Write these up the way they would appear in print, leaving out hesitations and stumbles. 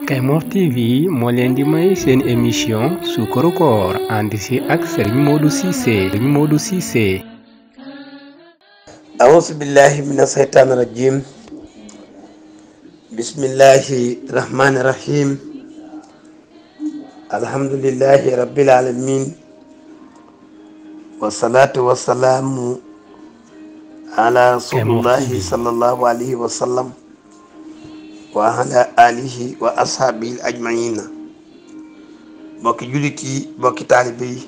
Kaymoor TV moo leen di may seen émission Suukaru Koor ànd si ak Serigne Modou Cissé. A'uuzu billahi mina shaytaani rajiim. Bismillahi rahmaani rahiim. Alhamdulillahi rabbil aalamiin. Wasalaatu wasalaamu ala rasulillahi sallallahu alayhi wa sallam wa ala alihi wa ashaabihi ajmaina. Bokki jullit yi, bokki taalibe yi,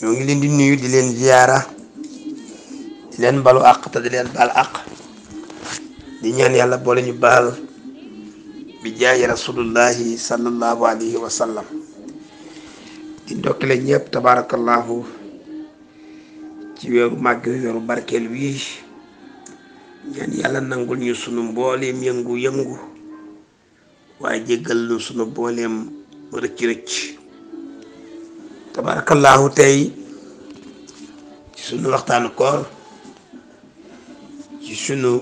ñoo ngi leen di nuyu di leen ziyaara, di leen balu àq te di leen baal àq, di ñaan yàlla boole ñu baal bi jaayi rasulullahi sallallahu alayhi wa sallam. di ndokkale ñëpp tabarakallahu ci weeru màgg weeru barkeel wii, ñaan yàlla nangul ñu sunu mbooleem yëngu-yëngu, waaye jéggal ñu sunu mbooleem rëcc-rëcc. tabarakallahu tey ci sunu waxtaanu koor, ci sunu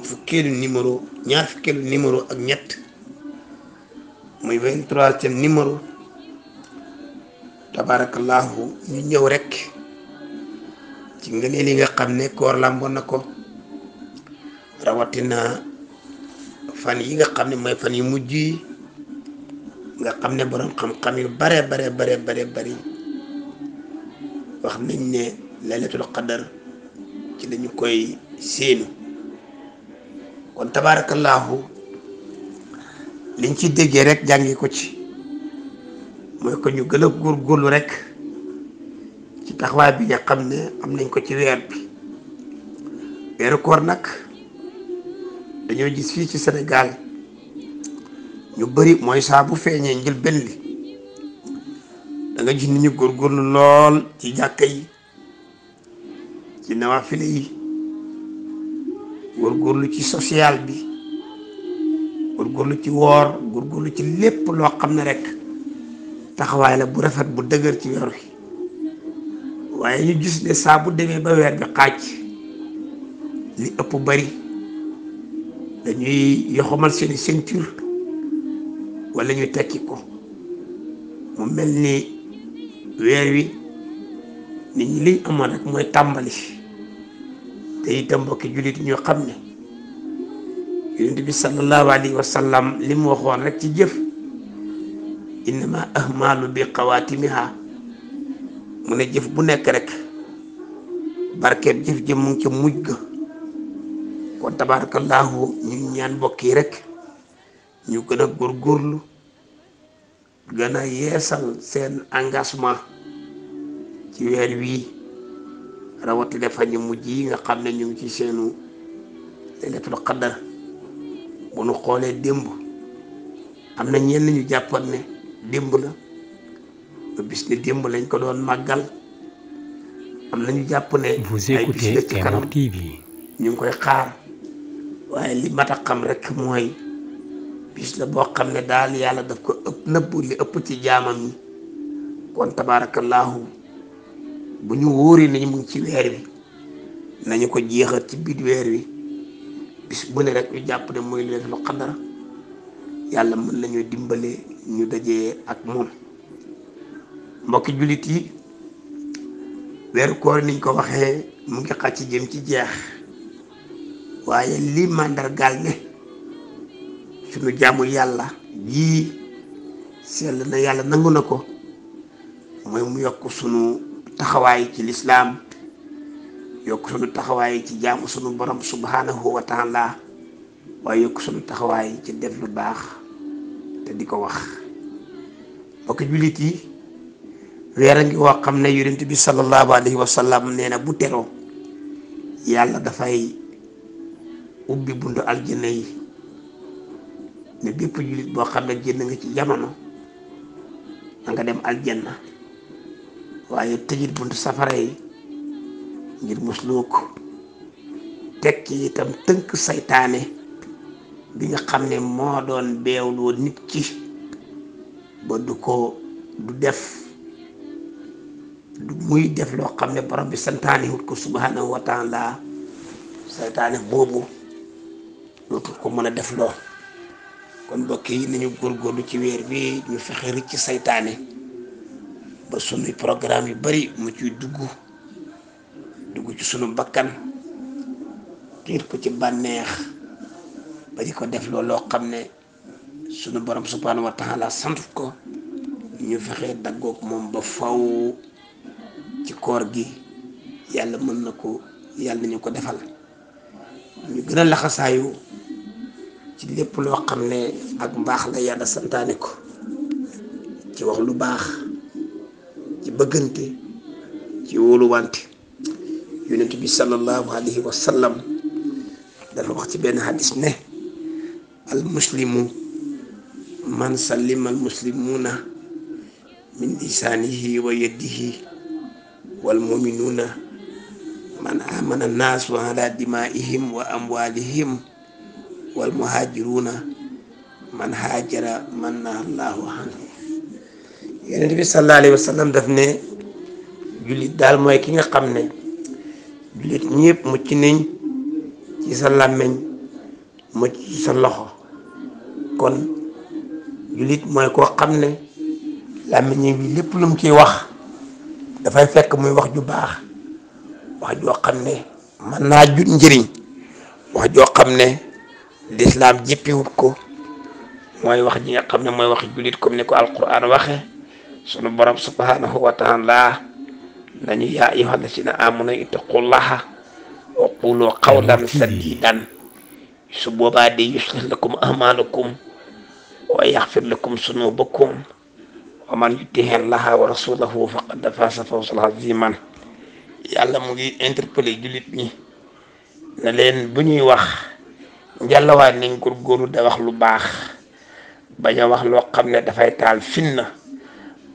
ñaar fukkeelu numéro ak ñett, muy 23e numéro. tabarakallahu ñu ñëw rek ci ngëneel yi nga xam ne koor làmboon na ko, rawatina fan yi nga xam ne mooy fan yu mujj yi, nga xam ne boroom xam-xam yu bare bari wax nañ ne laylatul qadar ci lañu koy séenu. kon tabarakallahu liñ ci déggee rek jàngi ko ci mooy ko ñu gën a góorgóorlu rek ci taxawaay bi nga xam ne am nañ ko ci weer bi. weeru koor nag dañoo gis fii ci Sénégal ñu bari mooy saa bu feeñee njël benn li da nga gis ni ñu góorgóorlu lool ci jàkka yi, ci nawaafile yi, góorgóorlu ci social bi, góorgóorlu ci woor, góorgóorlu ci lépp loo xam ne rek taxawaay la bu rafet bu dëgër ci weer wi. waaye ñu gis ne saa bu demee ba weer bi xaaj, li ëpp bari dañuy yoxamal seeni ceinture wala ñu tekki ko. mu mel ni weer wi nit ñi liñ amoon rek mooy tàmbali. te itam mbokki jullit ñoo xam ne yonent bi sallallahu alayhi wa sallam li mu waxoon rek ci jëf, innama ahmalu bi xawaatimiha, mu ne jëf bu nekk rek barkeeb jëf jëm mu ngi ca mujj ga. kon tabarakallahu ñu ñaan mbokk yi rek ñu gën a góorgóorlu, gën a yeesal seen engagement ci weer wii, rawatina fan yu mujj yi nga xam ne ñu ngi ci seenu laylatul qadar. bu nu xoolee démb am na ñenn ñu jàppoon ne démb la ba bis ne démb lañ ko doon màggal, am na ñu jàpp ne ay bis la ci kanam ñu ngi koy xaar. waaye li mat a xam rek mooy bis la boo xam ne daal yàlla daf ko nëbb li ëpp ci jaamam yi. kon tabarakallahu bu ñu wóoree nañu mu ngi ci weer wi, nañu ko jeexal ci biir weer wi. bis bu ne rek ñu jàpp ne mooy laylatul qadar, yàlla mën nañu dimbale ñu dajee ak moom. mbokki jullit yi, weeru koor niñ ko waxee mu ngi xàcc jëm ci jeex, waaye li màndargaal ne suñu jaamu yàlla jii sell na, yàlla nangu na ko, mooy mu yokk sunu taxawaay ci lislaam, yokk sunu taxawaay ci jaamu sunu borom subhanahu wa taala, waaye yokk sunu taxawaay ci def lu baax te di ko wax. mbokki jullit yi, weer a ngi woo xam ne yonent bi sallallahu alayhi wa sallam nee na bu teroo yàlla dafay ubbi buntu aljanna yi, ne bépp jullit boo xam ne génn nga ci jamono na nga dem aljanna, waaye tëjit buntu safara yi ngir musloo ko. teg ci itam tënk saytaane bi nga xam ne moo doon beewloo nit ki ba du muy def loo xam ne borom bi santaane wut ko subhanahu wa taala. saytaane boobu dootul ko mën a def loo. kon mbokk yi nañu góorgóorlu ci weer bi ñu fexe rëcc ci saytaane ba sunuy programme yu bari mu ciy dugg ci sunu bakkan xiir ko ci bànneex ba di ko def looloo xam ne sunu borom subhanahu wa taala sant ko ñu fexe daggoog moom ba faw ci koor gi yàlla mën na ko yàlla nañu ko defal ñu gën a laxasaayu ci lépp loo xam ne ak mbaax la yàlla santaane ko ci wax lu baax ci bëggante ci wóoluwante yonent bi sallallahu alayhi wa sallam dafa wax ci benn hadis ne al muslimu man sallima al muslimuna min lisaanihi wa yadihi wal muminuuna man amana naasu ala dimaa'ihim wa amwaalihim wal muhaajiruuna man haajara man naha Allahu anhu. Yonent bi sallallahu alayhi wa sallam daf ne jullit daal mooy ki nga xam ne jullit ñëpp mucc nañ ci sa làmmiñ mucc ci sa loxo kon jullit mooy koo xam ne làmmiñ bi lépp lu mu ciy wax dafay fekk muy wax ju baax wax joo xam ne mën naa jut njëriñ wax joo xam ne lislaam jéppiwut ko mooy wax ji nga xam ne mooy wax jullit comme ni ko alquran waxe sunu borom subhanahu wa taala nañu yaa ayyuhal lazina amanu ittaqullaha wa qulu qawlan sadidan su boobaa de yuslih lakum a'malakum wa yaghfir lakum sunubakum wa man yuti'i llaha wa rasulahu faqad faza fawzan aziman. yàlla mu ngi interpellé jullit ñi ne leen bu ñuy wax njàllawaay nañ góorgóorlu da wax lu baax bañ a wax loo xam ne dafay taal finna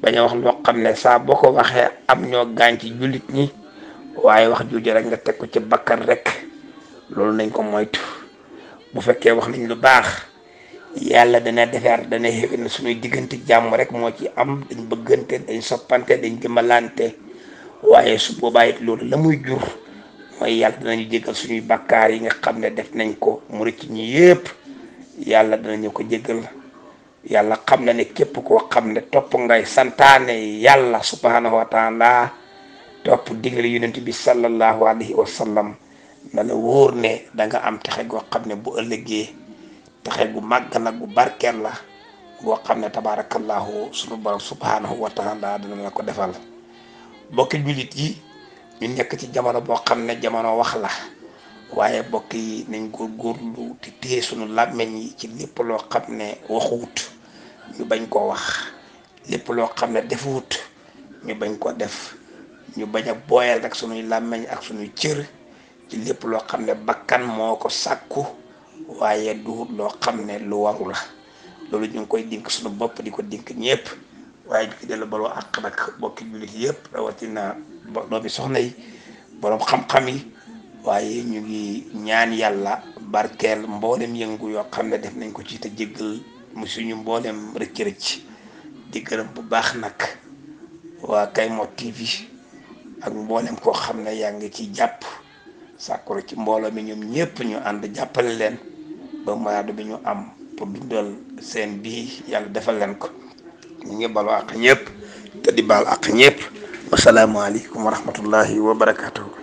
bañ a wax loo xam ne saa boo ko waxee am ñoo gaañ ci jullit ñi waaye wax jooju rek nga teg ko ci bakkan rek loolu nañ ko moytu. bu fekkee wax nañ lu baax yàlla dana defar dana xéwén suñuy diggante jàmm rek moo ci am dañ bëggante dañ soppante dañ dimbalante waaye su boobaa it loolu la muy jur mooy yàlla danañu jéggal suñuy bakkaar yi nga xam ne def nañ ko mu rëcc ñi yépp yàlla danañu ko jéggal. yàlla xam na ne képp koo xam ne topp ngay santaane yàlla subhanahu wa taala topp digal yonent bi sallallahu alayhi wa sallam na la wóor ne da nga am texe goo xam ne bu ëllëgee texe gu màgg la gu barkeel la goo xam ne tabarakallahu sunu borom subhanahu wa taala dana la ko defal. bokki jullit yi ñu nekk ci jamono boo xam ne jamono wax la waaye bokk yi nañ góorgóorlu te téye sunu làmmeñ yi ci lépp loo xam ne waxuwut ñu bañ koo wax lépp loo xam ne defuwut ñu bañ ko def ñu bañ a booyal rek sunuy làmmeñ ak sunuy cër ci lépp loo xam ne bakkan moo ko sàkku waaye duwut loo xam ne lu waru la. loolu ñu ngi koy dink sunu bopp di ko dink ñëpp waaye di ko dellu baloo àq nag bokki jullit yëpp rawatina doomi soxna yi boroom xam-xam yi waaye ñu ngi ñaan yàlla barkeel mboolem yëngu yoo xam ne def nañ ko ci te jéggal mu suñu mboolem rëcc-rëcc di gërëm bu baax nag waa Kaymo TV ak mboolem koo xam ne yaa ngi ci jàpp sàkkoro ci mbooloo mi ñoom ñëpp ñu ànd jàppale leen ba mayaadu bi ñu am pour dundal seen bii yàlla defal leen ko. ñu ngi balu àq ñëpp te di baal àq ñëpp. wasalaamaaleykum wa rahmatullahi wa barakatuhu.